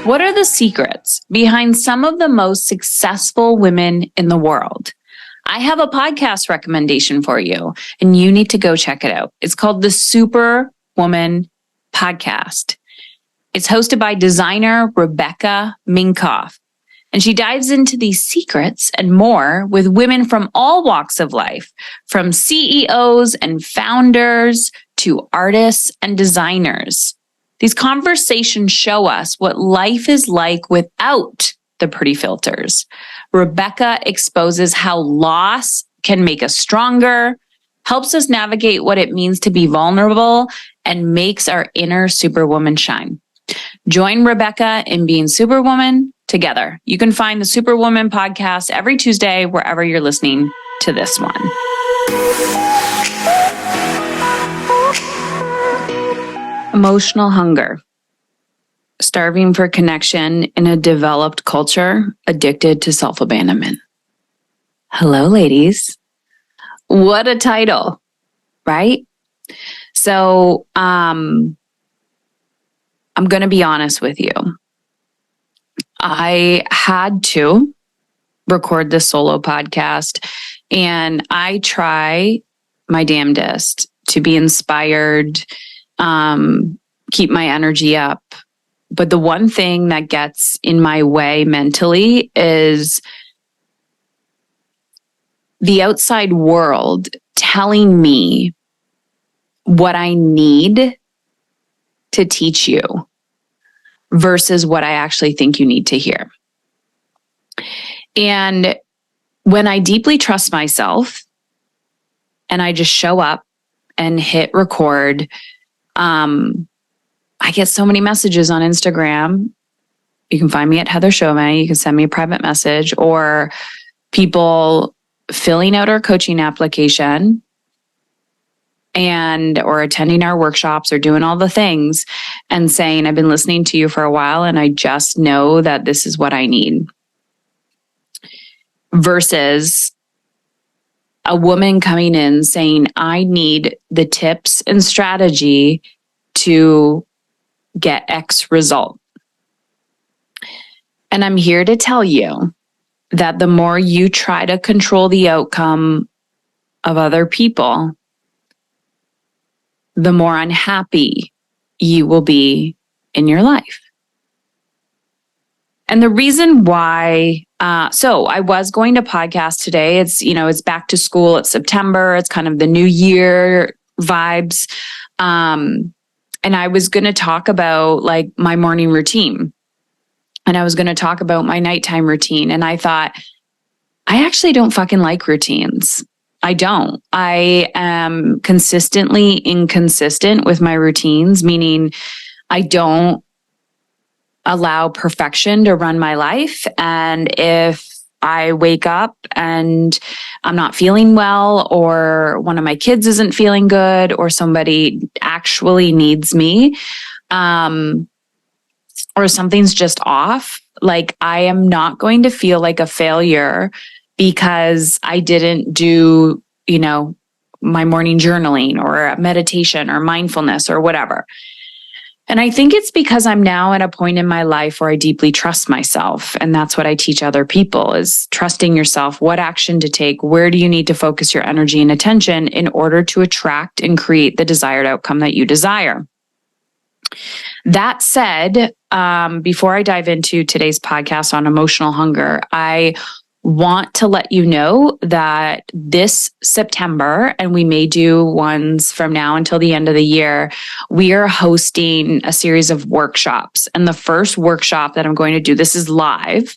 What are the secrets behind some of the most successful women in the world? I have a podcast recommendation for you, and you need to go check it out. It's called the Superwoman podcast. It's hosted by designer Rebecca Minkoff, and she dives into these secrets and more with women from all walks of life, from CEOs and founders to artists and designers. These conversations show us what life is like without the pretty filters. Rebecca exposes how loss can make us stronger, helps us navigate what it means to be vulnerable, and makes our inner superwoman shine. Join Rebecca in being Superwoman together. You can find the Superwoman podcast every Tuesday, wherever you're listening to this one. Emotional hunger. Starving for connection in a developed culture addicted to self-abandonment. Hello, ladies. What a title, right? So, I'm going to be honest with you. I had to record this solo podcast, and I try my damnedest to be inspired, keep my energy up. But the one thing that gets in my way mentally is the outside world telling me what I need to teach you versus what I actually think you need to hear. And when I deeply trust myself and I just show up and hit record, I get so many messages on Instagram. You can find me at Heather Chauvin. You can send me a private message, or people filling out our coaching application or attending our workshops or doing all the things and saying, I've been listening to you for a while and I just know that this is what I need. Versus a woman coming in saying, I need the tips and strategy to get X result. And I'm here to tell you that the more you try to control the outcome of other people, the more unhappy you will be in your life. And the reason why, so I was going to podcast today. It's back to school. It's September. It's kind of the new year vibes. And I was going to talk about like my morning routine, and I was going to talk about my nighttime routine. And I thought, I actually don't fucking like routines. I don't. I am consistently inconsistent with my routines, meaning I don't allow perfection to run my life. And if I wake up and I'm not feeling well, or one of my kids isn't feeling good, or somebody actually needs me, or something's just off, like I am not going to feel like a failure because I didn't do, my morning journaling or meditation or mindfulness or whatever. And I think it's because I'm now at a point in my life where I deeply trust myself. And that's what I teach other people, is trusting yourself, what action to take, where do you need to focus your energy and attention in order to attract and create the desired outcome that you desire. That said, before I dive into today's podcast on emotional hunger, I want to let you know that this September, and we may do ones from now until the end of the year, we are hosting a series of workshops. And the first workshop that I'm going to do, this is live.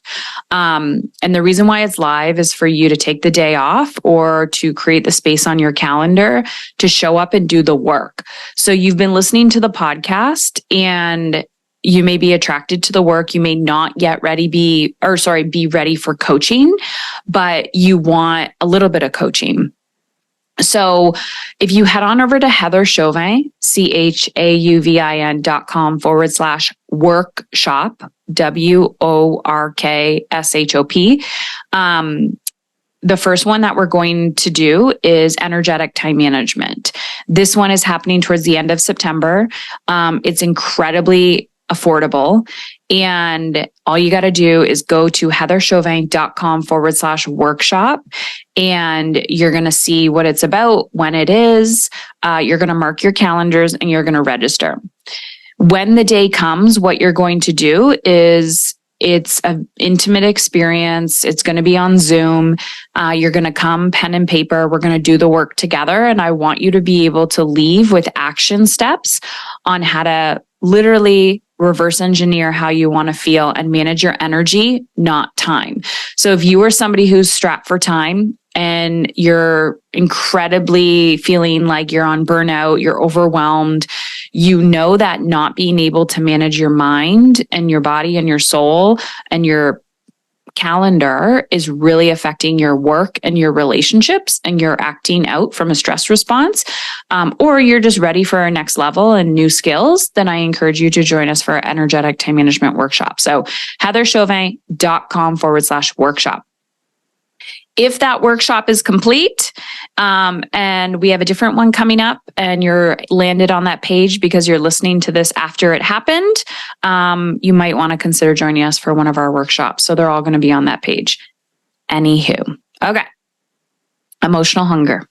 And the reason why it's live is for you to take the day off or to create the space on your calendar to show up and do the work. So you've been listening to the podcast and you may be attracted to the work. You may not yet be ready for coaching, but you want a little bit of coaching. So if you head on over to Heather Chauvin, CHAUVIN.com/workshop, WORKSHOP, the first one that we're going to do is energetic time management. This one is happening towards the end of September. It's incredibly affordable. And all you got to do is go to heatherchauvin.com/workshop. And you're going to see what it's about, when it is. You're going to mark your calendars and you're going to register. When the day comes, what you're going to do is it's an intimate experience. It's going to be on Zoom. You're going to come pen and paper. We're going to do the work together. And I want you to be able to leave with action steps on how to literally reverse engineer how you want to feel and manage your energy, not time. So if you are somebody who's strapped for time and you're incredibly feeling like you're on burnout, you're overwhelmed, you know that not being able to manage your mind and your body and your soul and your calendar is really affecting your work and your relationships, and you're acting out from a stress response, or you're just ready for our next level and new skills, then I encourage you to join us for our energetic time management workshop. So heatherchauvin.com/workshop. If that workshop is complete, and we have a different one coming up, and you're landed on that page because you're listening to this after it happened, you might want to consider joining us for one of our workshops. So they're all going to be on that page. Anywho, okay. Emotional hunger.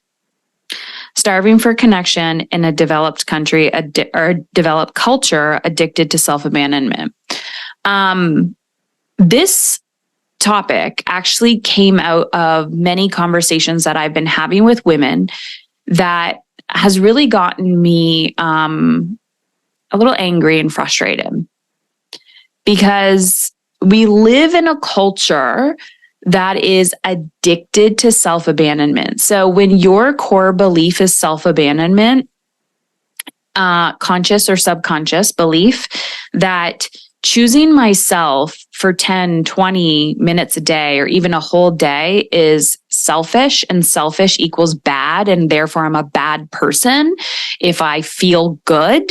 Starving for connection in a developed country or developed culture addicted to self-abandonment. This topic actually came out of many conversations that I've been having with women that has really gotten me a little angry and frustrated, because we live in a culture that is addicted to self-abandonment. So when your core belief is self-abandonment, conscious or subconscious belief that choosing myself for 10, 20 minutes a day, or even a whole day, is selfish, and selfish equals bad, and therefore I'm a bad person if I feel good,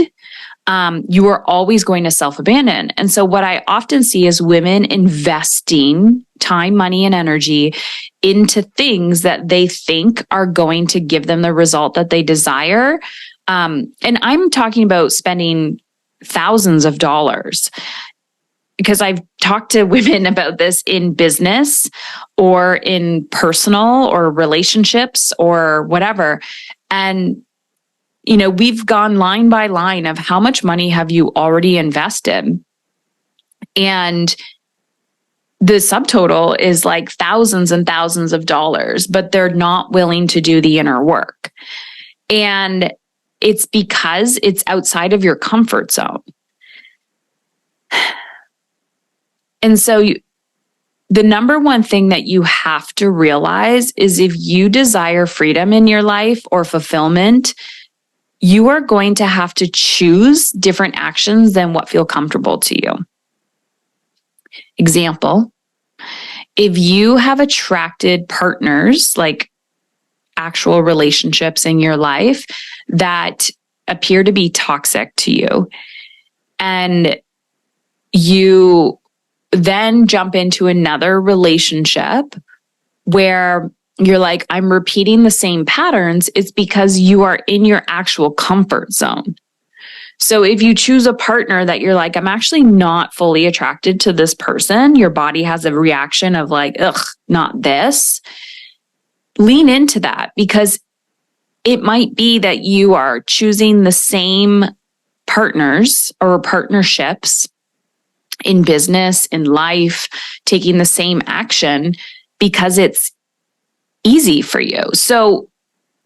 you are always going to self-abandon. And so what I often see is women investing time, money, and energy into things that they think are going to give them the result that they desire. And I'm talking about spending thousands of dollars, because I've talked to women about this in business or in personal or relationships or whatever. And, you know, we've gone line by line of how much money have you already invested? And the subtotal is like thousands and thousands of dollars, but they're not willing to do the inner work. And it's because it's outside of your comfort zone. And so the number one thing that you have to realize is, if you desire freedom in your life or fulfillment, you are going to have to choose different actions than what feel comfortable to you. Example, if you have attracted partners, like actual relationships in your life that appear to be toxic to you, and you then jump into another relationship where you're like, I'm repeating the same patterns, it's because you are in your actual comfort zone. So if you choose a partner that you're like, I'm actually not fully attracted to this person, your body has a reaction of like, ugh, not this. Lean into that, because it might be that you are choosing the same partners or partnerships in business, in life, taking the same action because it's easy for you. So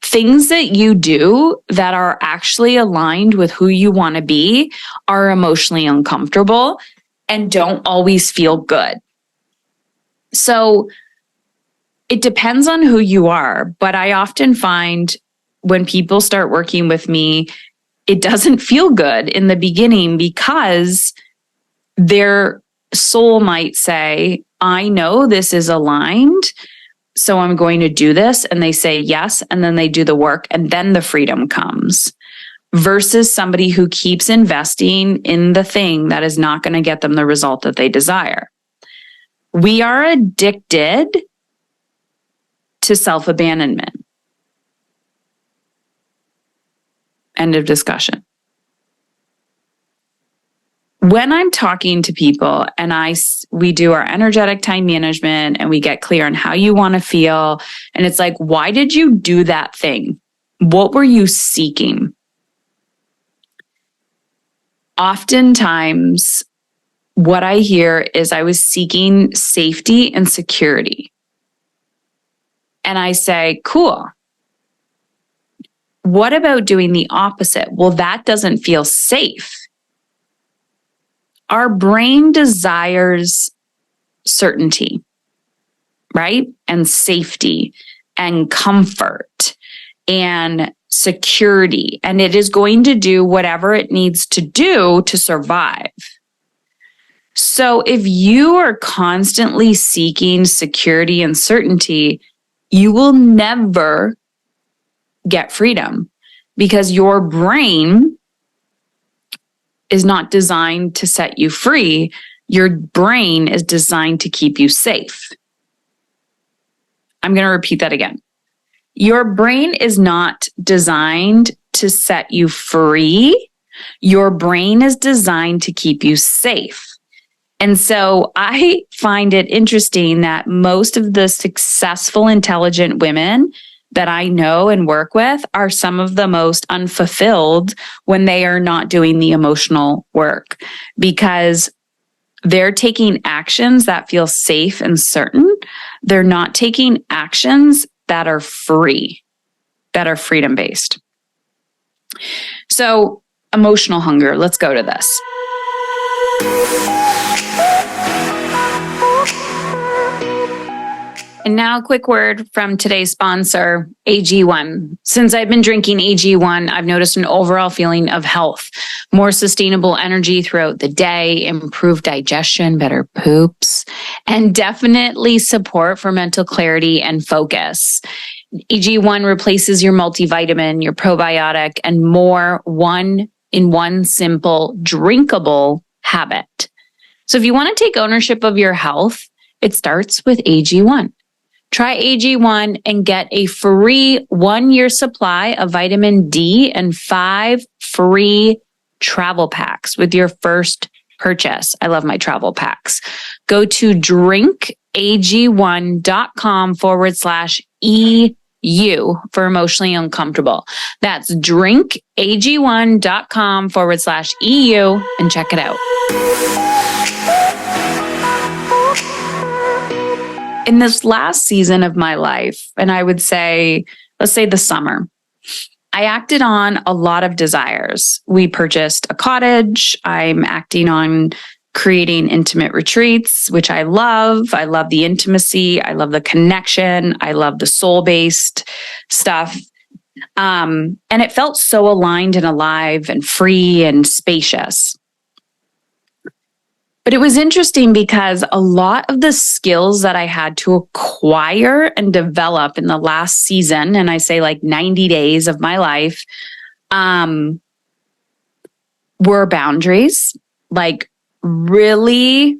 things that you do that are actually aligned with who you want to be are emotionally uncomfortable and don't always feel good. So it depends on who you are, but I often find when people start working with me, it doesn't feel good in the beginning, because their soul might say, I know this is aligned, so I'm going to do this. And they say yes, and then they do the work, and then the freedom comes. Versus somebody who keeps investing in the thing that is not going to get them the result that they desire. We are addicted to self-abandonment. End of discussion. When I'm talking to people and we do our energetic time management and we get clear on how you want to feel, and it's like, why did you do that thing? What were you seeking? Oftentimes, what I hear is I was seeking safety and security. And I say, cool. What about doing the opposite? Well, that doesn't feel safe. Our brain desires certainty, right? And safety and comfort and security. And it is going to do whatever it needs to do to survive. So if you are constantly seeking security and certainty, you will never get freedom because your brain is not designed to set you free. Your brain is designed to keep you safe. I'm going to repeat that again. Your brain is not designed to set you free. Your brain is designed to keep you safe. And so I find it interesting that most of the successful, intelligent women that I know and work with are some of the most unfulfilled when they are not doing the emotional work, because they're taking actions that feel safe and certain. They're not taking actions that are free, that are freedom-based. So emotional hunger, let's go to this. And now a quick word from today's sponsor, AG1. Since I've been drinking AG1, I've noticed an overall feeling of health, more sustainable energy throughout the day, improved digestion, better poops, and definitely support for mental clarity and focus. AG1 replaces your multivitamin, your probiotic, and more in one simple drinkable habit. So if you want to take ownership of your health, it starts with AG1. Try AG1 and get a free 1-year supply of vitamin D and 5 free travel packs with your first purchase. I love my travel packs. Go to drinkag1.com/EU for emotionally uncomfortable. That's drinkag1.com/EU and check it out. In this last season of my life, and I would say, let's say the summer, I acted on a lot of desires. We purchased a cottage. I'm acting on creating intimate retreats, which I love. I love the intimacy. I love the connection. I love the soul-based stuff. And it felt so aligned and alive and free and spacious. But it was interesting because a lot of the skills that I had to acquire and develop in the last season, and I say like 90 days of my life, were boundaries, like really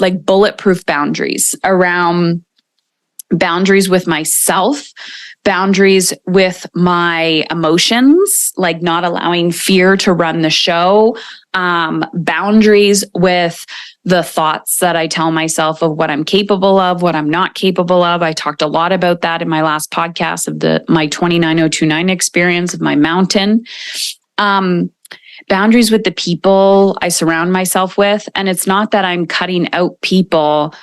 like bulletproof boundaries around boundaries with myself, boundaries with my emotions, like not allowing fear to run the show, boundaries with the thoughts that I tell myself of what I'm capable of, what I'm not capable of. I talked a lot about that in my last podcast of my 29029 experience of my mountain. Boundaries with the people I surround myself with. And it's not that I'm cutting out people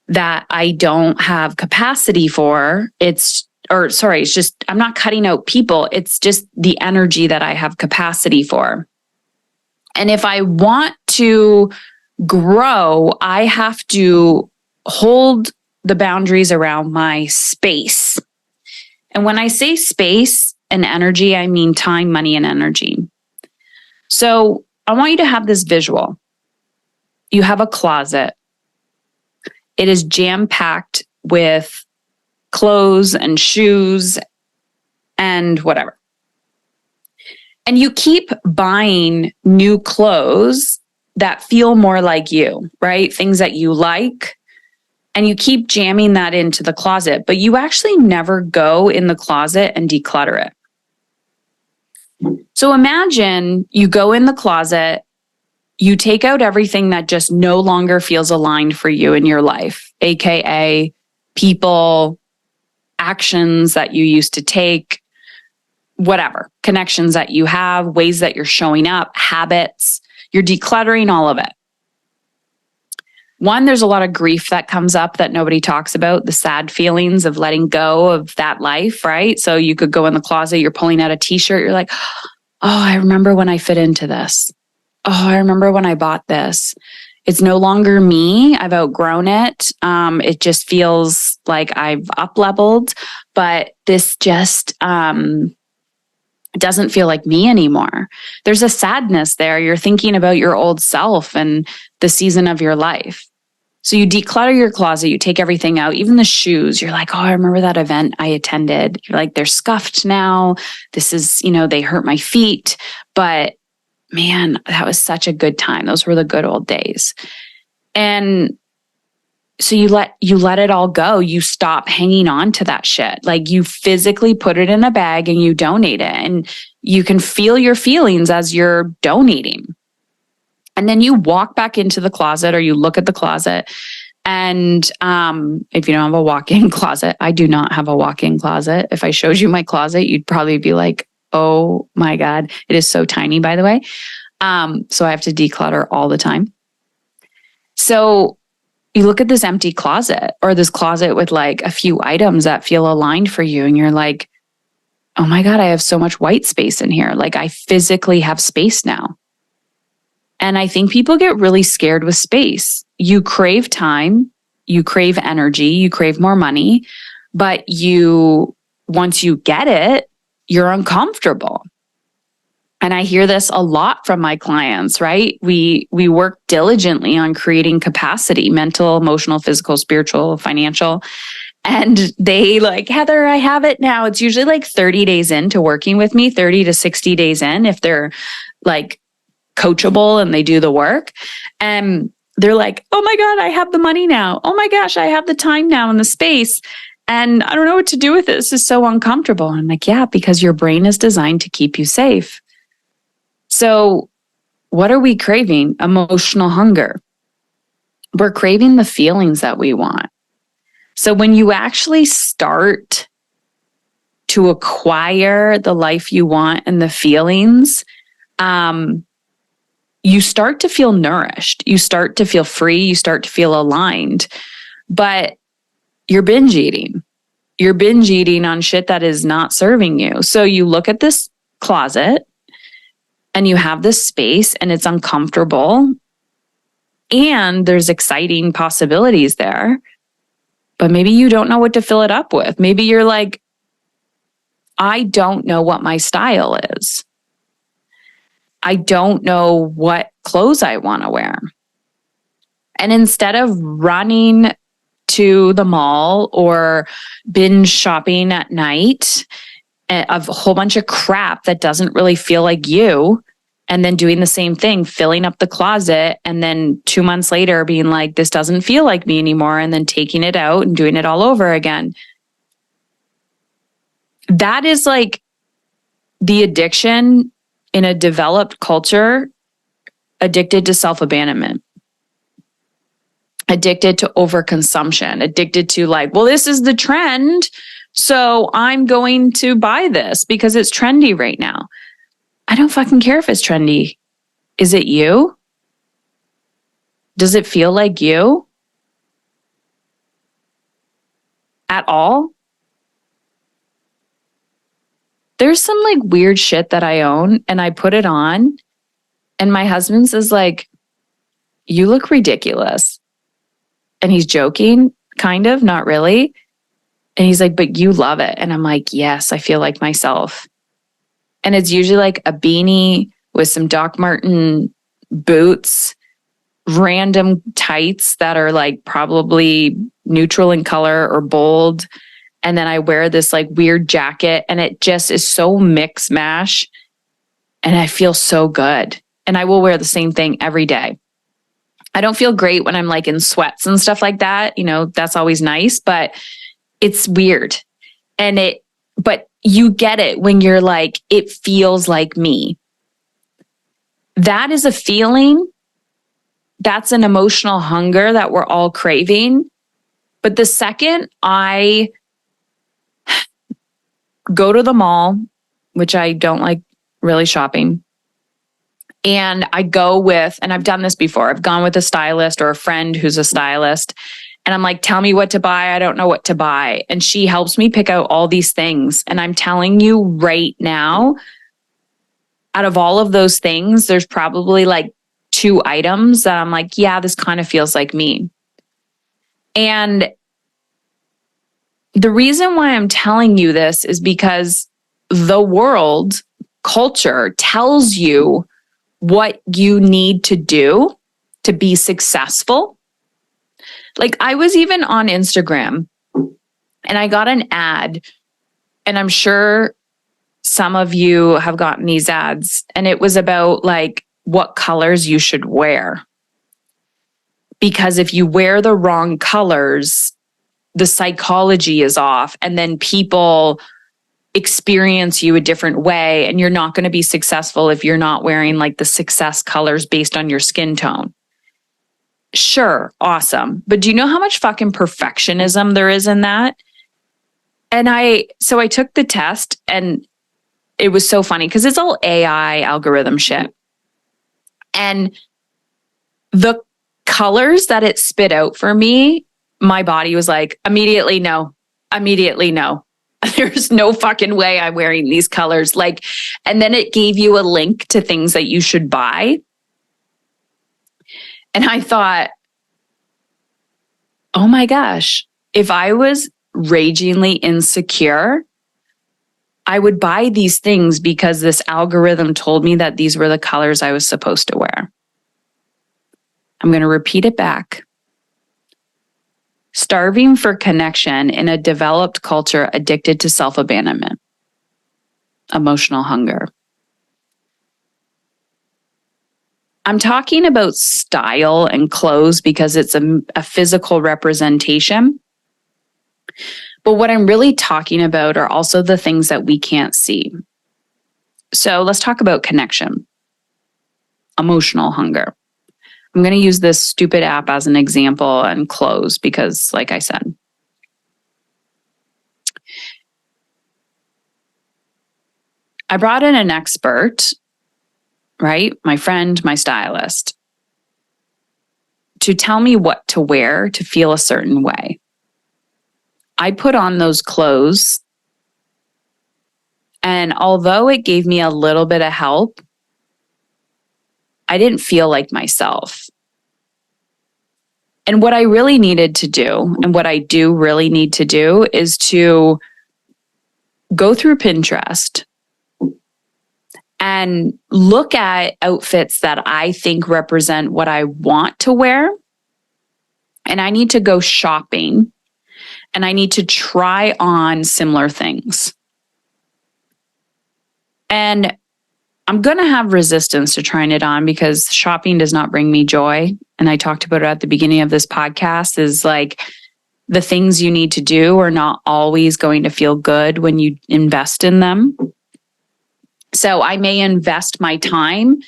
that I don't have capacity for. It's just, I'm not cutting out people. It's just the energy that I have capacity for. And if I want to grow, I have to hold the boundaries around my space. And when I say space and energy, I mean time, money, and energy. So I want you to have this visual. You have a closet. It is jam-packed with clothes and shoes and whatever. And you keep buying new clothes that feel more like you, right? Things that you like. And you keep jamming that into the closet, but you actually never go in the closet and declutter it. So imagine you go in the closet, you take out everything that just no longer feels aligned for you in your life, AKA people, actions that you used to take, whatever, connections that you have, ways that you're showing up, habits. You're decluttering all of it. One, there's a lot of grief that comes up that nobody talks about, the sad feelings of letting go of that life, right? So you could go in the closet, you're pulling out a t-shirt, you're like, oh, I remember when I fit into this. Oh, I remember when I bought this. It's no longer me. I've outgrown it. It just feels like I've up-leveled, but this just doesn't feel like me anymore. There's a sadness there. You're thinking about your old self and the season of your life. So you declutter your closet, you take everything out, even the shoes. You're like, oh, I remember that event I attended. You're like, they're scuffed now. This is, they hurt my feet. But man, that was such a good time. Those were the good old days. And so you let it all go. You stop hanging on to that shit. Like you physically put it in a bag and you donate it. And you can feel your feelings as you're donating. And then you walk back into the closet or you look at the closet. And if you don't have a walk-in closet, I do not have a walk-in closet. If I showed you my closet, you'd probably be like, oh my God, it is so tiny, by the way. So I have to declutter all the time. So you look at this empty closet or this closet with like a few items that feel aligned for you. And you're like, oh my God, I have so much white space in here. Like I physically have space now. And I think people get really scared with space. You crave time, you crave energy, you crave more money, but once you get it, you're uncomfortable. And I hear this a lot from my clients, right? We work diligently on creating capacity, mental, emotional, physical, spiritual, financial. And they like, Heather, I have it now. It's usually like 30 days into working with me, 30 to 60 days in, if they're like coachable and they do the work. And they're like, oh my God, I have the money now. Oh my gosh, I have the time now and the space. And I don't know what to do with it. This is so uncomfortable. And I'm like, yeah, because your brain is designed to keep you safe. So what are we craving? Emotional hunger. We're craving the feelings that we want. So when you actually start to acquire the life you want and the feelings, you start to feel nourished. You start to feel free. You start to feel aligned. But you're binge eating. You're binge eating on shit that is not serving you. So you look at this closet and you have this space and it's uncomfortable and there's exciting possibilities there, but maybe you don't know what to fill it up with. Maybe you're like, I don't know what my style is. I don't know what clothes I want to wear. And instead of running to the mall or binge shopping at night of a whole bunch of crap that doesn't really feel like you, and then doing the same thing, filling up the closet, and then 2 months later being like, this doesn't feel like me anymore, and then taking it out and doing it all over again. That is like the addiction in a developed culture, addicted to self-abandonment, addicted to overconsumption, addicted to like, well, this is the trend, so I'm going to buy this because it's trendy right now. I don't fucking care if it's trendy. Is it you? Does it feel like you? At all? There's some like weird shit that I own and I put it on and my husband says like, you look ridiculous. And he's joking, kind of, not really. And he's like, but you love it. And I'm like, yes, I feel like myself. And it's usually like a beanie with some Doc Marten boots, random tights that are like probably neutral in color or bold. And then I wear this like weird jacket and it just is so mix mash. And I feel so good. And I will wear the same thing every day. I don't feel great when I'm like in sweats and stuff like that. That's always nice, but it's weird. But you get it when you're like, it feels like me. That is a feeling. That's an emotional hunger that we're all craving. But the second I go to the mall, which I don't like really shopping, and I go with, and I've done this before, I've gone with a stylist or a friend who's a stylist, and I'm like, tell me what to buy. I don't know what to buy. And she helps me pick out all these things. And I'm telling you right now, out of all of those things, there's probably like 2 items that I'm like, yeah, this kind of feels like me. And the reason why I'm telling you this is because the world culture tells you what you need to do to be successful. Like, I was even on Instagram and I got an ad, and I'm sure some of you have gotten these ads, and it was about like what colors you should wear. Because if you wear the wrong colors, the psychology is off, and then people experience you a different way, and you're not going to be successful if you're not wearing like the success colors based on your skin tone. Sure, awesome. But do you know how much fucking perfectionism there is in that? And I took the test, and it was so funny because it's all AI algorithm shit. And the colors that it spit out for me, my body was like, immediately no. There's no fucking way I'm wearing these colors. Like, and then it gave you a link to things that you should buy. And I thought, oh my gosh, if I was ragingly insecure, I would buy these things because this algorithm told me that these were the colors I was supposed to wear. I'm going to repeat it back. Starving for connection in a developed culture addicted to self-abandonment, emotional hunger. I'm talking about style and clothes because it's a physical representation. But what I'm really talking about are also the things that we can't see. So let's talk about connection, emotional hunger. I'm going to use this stupid app as an example and clothes because, like I said, I brought in an expert, right? My friend, my stylist, to tell me what to wear to feel a certain way. I put on those clothes, and although it gave me a little bit of help, I didn't feel like myself. And what I really needed to do, and what I do really need to do, is to go through Pinterest and look at outfits that I think represent what I want to wear. And I need to go shopping, and I need to try on similar things. And I'm going to have resistance to trying it on because shopping does not bring me joy. And I talked about it at the beginning of this podcast, is like the things you need to do are not always going to feel good when you invest in them. So I may invest my time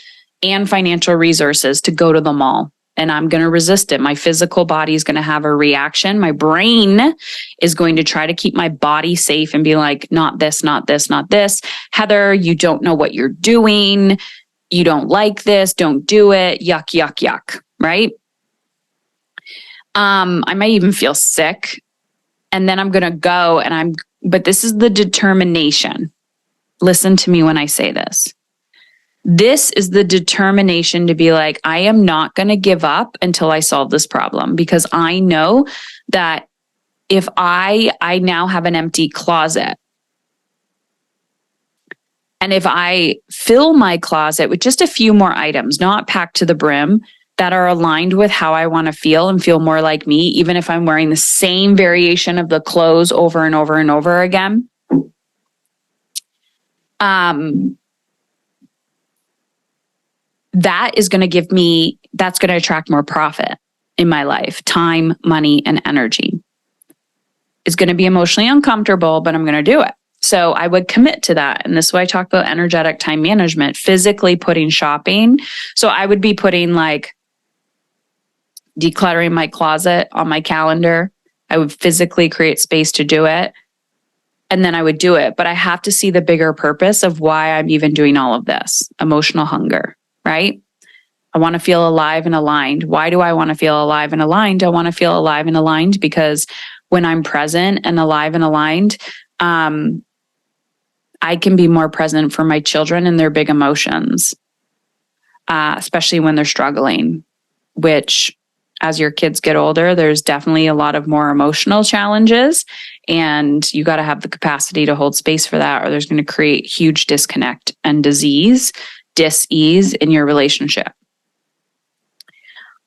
and financial resources to go to the mall, and I'm going to resist it. My physical body is going to have a reaction. My brain is going to try to keep my body safe and be like, not this, not this, not this. Heather, you don't know what you're doing. You don't like this. Don't do it. Yuck, yuck, yuck. Right? I might even feel sick. And then I'm going to go but this is the determination. Listen to me when I say this. This is the determination to be like, I am not going to give up until I solve this problem, because I know that if I now have an empty closet, and if I fill my closet with just a few more items, not packed to the brim, that are aligned with how I want to feel and feel more like me, even if I'm wearing the same variation of the clothes over and over and over again, that is going to that's going to attract more profit in my life, time, money, and energy. It's going to be emotionally uncomfortable, but I'm going to do it. So I would commit to that. And this is why I talk about energetic time management, physically putting shopping. So I would be putting like decluttering my closet on my calendar. I would physically create space to do it. And then I would do it. But I have to see the bigger purpose of why I'm even doing all of this. Emotional hunger, right? I want to feel alive and aligned. Why do I want to feel alive and aligned? I want to feel alive and aligned because when I'm present and alive and aligned, I can be more present for my children and their big emotions, especially when they're struggling, which as your kids get older, there's definitely a lot of more emotional challenges, and you got to have the capacity to hold space for that, or there's going to create huge disconnect and dis-ease in your relationship.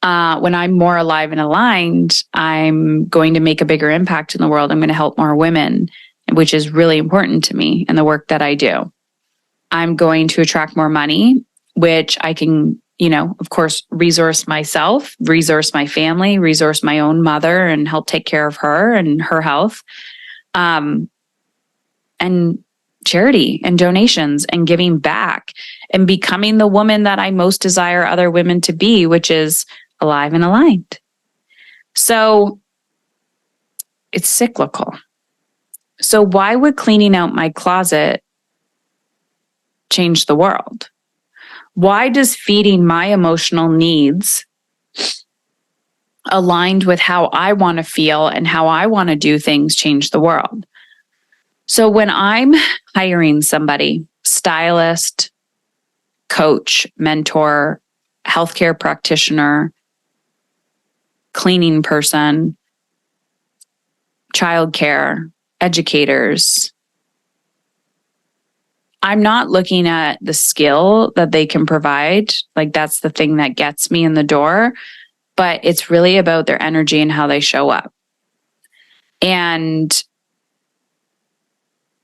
When I'm more alive and aligned, I'm going to make a bigger impact in the world. I'm going to help more women, which is really important to me in the work that I do. I'm going to attract more money, which I can, of course, resource myself, resource my family, resource my own mother and help take care of her and her health. And charity and donations and giving back and becoming the woman that I most desire other women to be, which is alive and aligned. So it's cyclical. So why would cleaning out my closet change the world? Why does feeding my emotional needs aligned with how I want to feel and how I want to do things change the world? So when I'm hiring somebody, stylist, coach, mentor, healthcare practitioner, cleaning person, childcare, educators, I'm not looking at the skill that they can provide. Like that's the thing that gets me in the door, but it's really about their energy and how they show up. And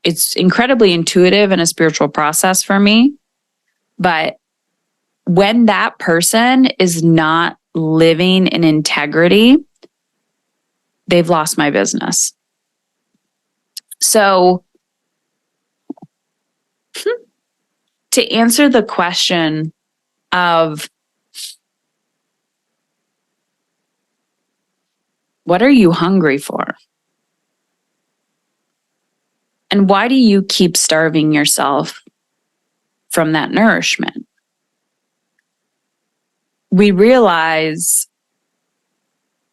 it's incredibly intuitive and a spiritual process for me. But when that person is not living in integrity, they've lost my business. So to answer the question of what are you hungry for? And why do you keep starving yourself from that nourishment? We realize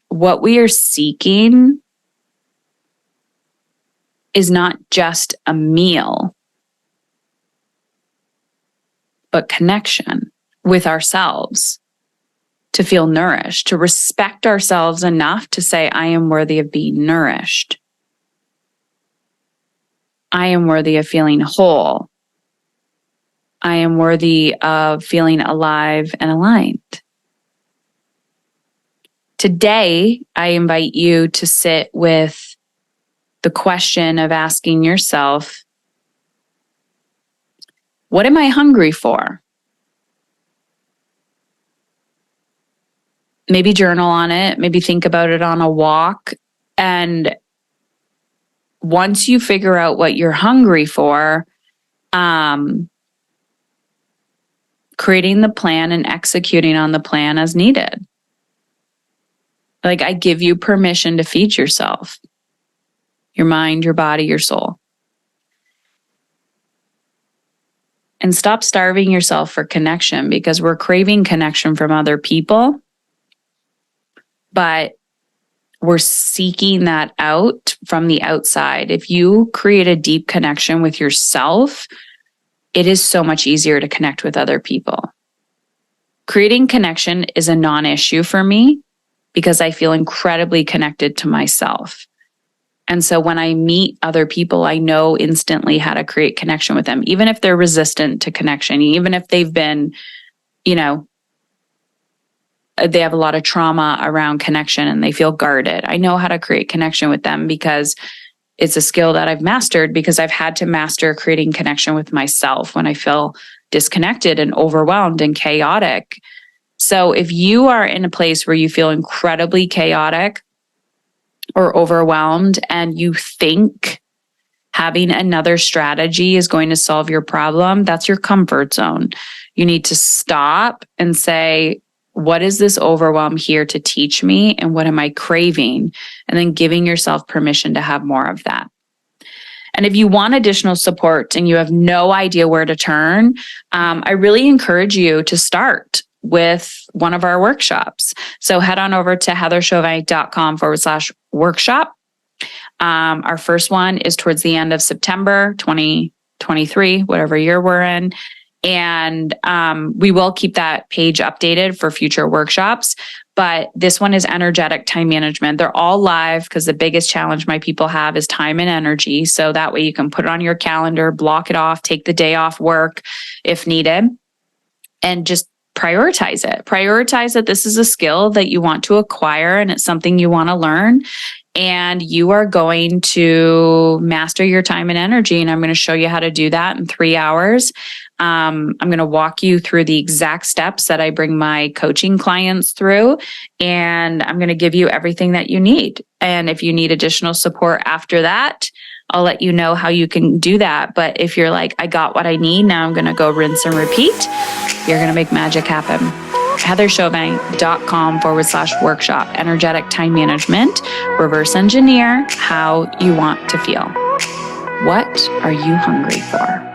what we are seeking is not just a meal, but connection with ourselves, to feel nourished, to respect ourselves enough to say, I am worthy of being nourished. I am worthy of feeling whole. I am worthy of feeling alive and aligned. Today, I invite you to sit with the question of asking yourself, what am I hungry for? Maybe journal on it, maybe think about it on a walk. And once you figure out what you're hungry for, creating the plan and executing on the plan as needed. Like I give you permission to feed yourself, your mind, your body, your soul. And stop starving yourself for connection, because we're craving connection from other people, but we're seeking that out from the outside. If you create a deep connection with yourself, it is so much easier to connect with other people. Creating connection is a non-issue for me because I feel incredibly connected to myself. And so when I meet other people, I know instantly how to create connection with them, even if they're resistant to connection, even if they've been, they have a lot of trauma around connection and they feel guarded. I know how to create connection with them because it's a skill that I've mastered, because I've had to master creating connection with myself when I feel disconnected and overwhelmed and chaotic. So if you are in a place where you feel incredibly chaotic or overwhelmed and you think Having another strategy is going to solve your problem. That's your comfort zone. You need to stop and say, what is this overwhelm here to teach me? And what am I craving? And then giving yourself permission to have more of that. And if you want additional support and you have no idea where to turn, I really encourage you to start with one of our workshops. So head on over to heatherchauvin.com/workshop. Our first one is towards the end of September 2023, whatever year we're in. And we will keep that page updated for future workshops. But this one is energetic time management. They're all live because the biggest challenge my people have is time and energy. So that way you can put it on your calendar, block it off, take the day off work if needed, and just prioritize it. Prioritize that this is a skill that you want to acquire and it's something you want to learn. And you are going to master your time and energy. And I'm going to show you how to do that in 3 hours. I'm going to walk you through the exact steps that I bring my coaching clients through. And I'm going to give you everything that you need. And if you need additional support after that, I'll let you know how you can do that. But if you're like, I got what I need, now I'm going to go rinse and repeat, you're going to make magic happen. heatherchauvin.com/workshop, energetic time management, reverse engineer how you want to feel. What are you hungry for?